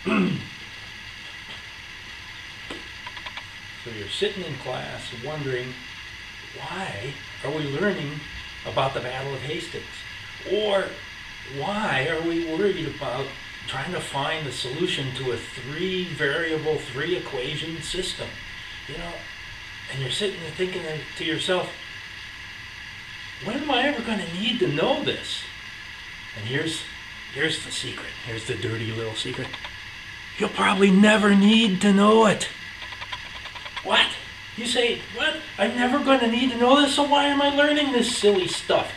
So you're sitting in class wondering, why are we learning about the Battle of Hastings? Or why are we worried about trying to find the solution to a three-variable, three-equation system? You know, and you're sitting there thinking to yourself, when am I ever going to need to know this? And here's the secret. Here's the dirty little secret. You'll probably never need to know it. What? You say, what? I'm never going to need to know this, so why am I learning this silly stuff?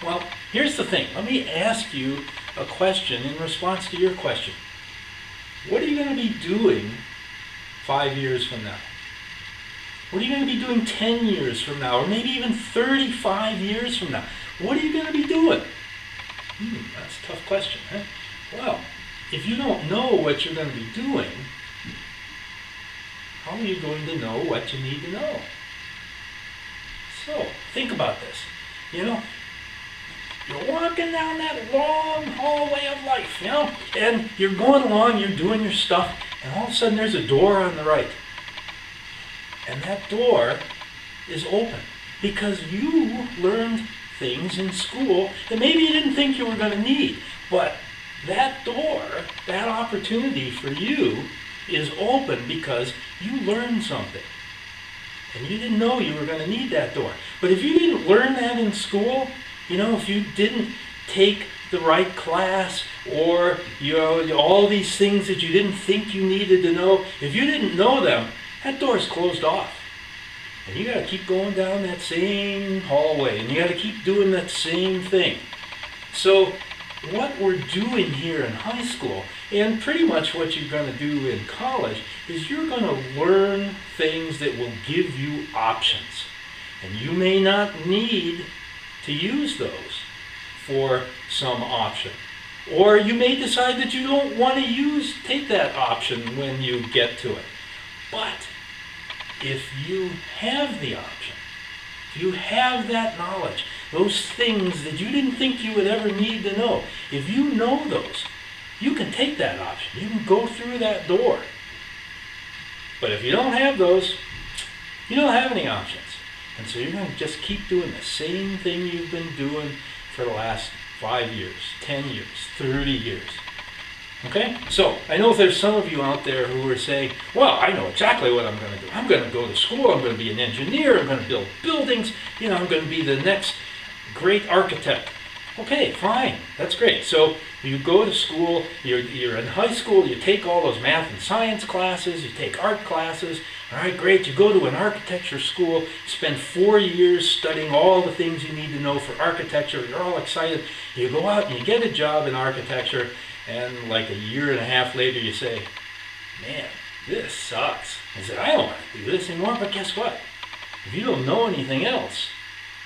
Well, here's the thing. Let me ask you a question in response to your question. What are you going to be doing 5 years from now? What are you going to be doing 10 years from now, or maybe even 35 years from now? What are you going to be doing? That's a tough question, huh? Well, if you don't know what you're going to be doing, how are you going to know what you need to know? So, think about this. You know, you're walking down that long hallway of life, you know, and you're going along, you're doing your stuff, and all of a sudden there's a door on the right. And that door is open because you learned things in school that maybe you didn't think you were going to need. But that door, that opportunity for you is open because you learned something. And you didn't know you were going to need that door. But if you didn't learn that in school, you know, if you didn't take the right class, or, you know, all these things that you didn't think you needed to know, if you didn't know them, that door's closed off. And you got to keep going down that same hallway, and you got to keep doing that same thing. So what we're doing here in high school, and pretty much what you're going to do in college, is you're going to learn things that will give you options. And you may not need to use those for some option. Or you may decide that you don't want to take that option when you get to it. But if you have the option, if you have that knowledge, those things that you didn't think you would ever need to know, if you know those, you can take that option. You can go through that door. But if you don't have those, you don't have any options. And so you're going to just keep doing the same thing you've been doing for the last 5 years, 10 years, 30 years. Okay? So, I know there's some of you out there who are saying, well, I know exactly what I'm going to do. I'm going to go to school, I'm going to be an engineer, I'm going to build buildings, you know, I'm going to be the next great architect. Okay, fine, that's great. So, you go to school, you're in high school, you take all those math and science classes, you take art classes, all right, great, you go to an architecture school, you spend 4 years studying all the things you need to know for architecture, you're all excited, you go out and you get a job in architecture, and like a year and a half later you say, man, this sucks. I said, I don't want to do this anymore, but guess what? If you don't know anything else,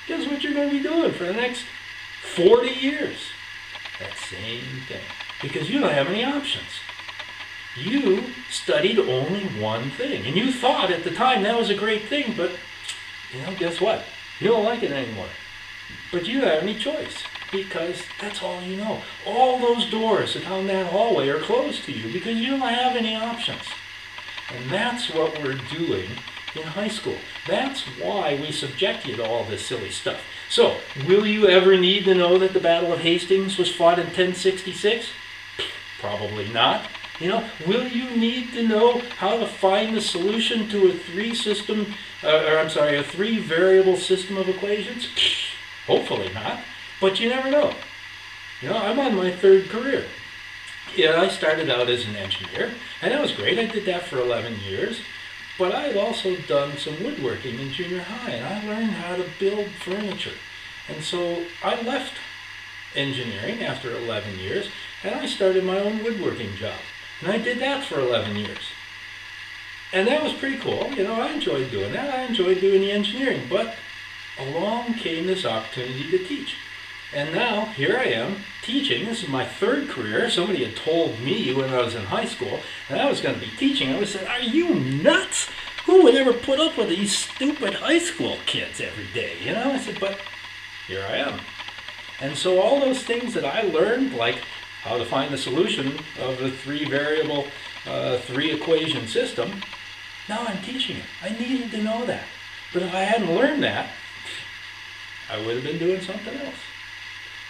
guess what you're going to be doing for the next 40 years? That same thing. Because you don't have any options. You studied only one thing. And you thought at the time that was a great thing, but, you know, guess what? You don't like it anymore. But you don't have any choice. Because that's all you know. All those doors down that hallway are closed to you because you don't have any options. And that's what we're doing in high school. That's why we subject you to all this silly stuff. So, will you ever need to know that the Battle of Hastings was fought in 1066? Probably not. You know, will you need to know how to find the solution to a three-variable system of equations? Hopefully not. But you never know. You know, I'm on my 3rd career. Yeah, I started out as an engineer, and that was great. I did that for 11 years. But I had also done some woodworking in junior high, and I learned how to build furniture. And so I left engineering after 11 years, and I started my own woodworking job. And I did that for 11 years. And that was pretty cool. You know, I enjoyed doing that. I enjoyed doing the engineering. But along came this opportunity to teach. And now, here I am, teaching. This is my 3rd career. Somebody had told me when I was in high school that I was going to be teaching. I was saying, are you nuts? Who would ever put up with these stupid high school kids every day? You know, I said, but here I am. And so all those things that I learned, like how to find the solution of the three-variable 3-equation system. Now I'm teaching it. I needed to know that. But if I hadn't learned that, I would have been doing something else.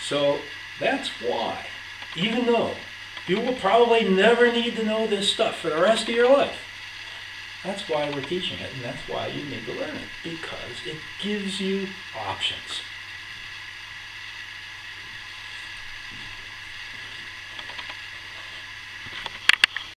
So that's why, even though you will probably never need to know this stuff for the rest of your life, that's why we're teaching it, and that's why you need to learn it, because it gives you options.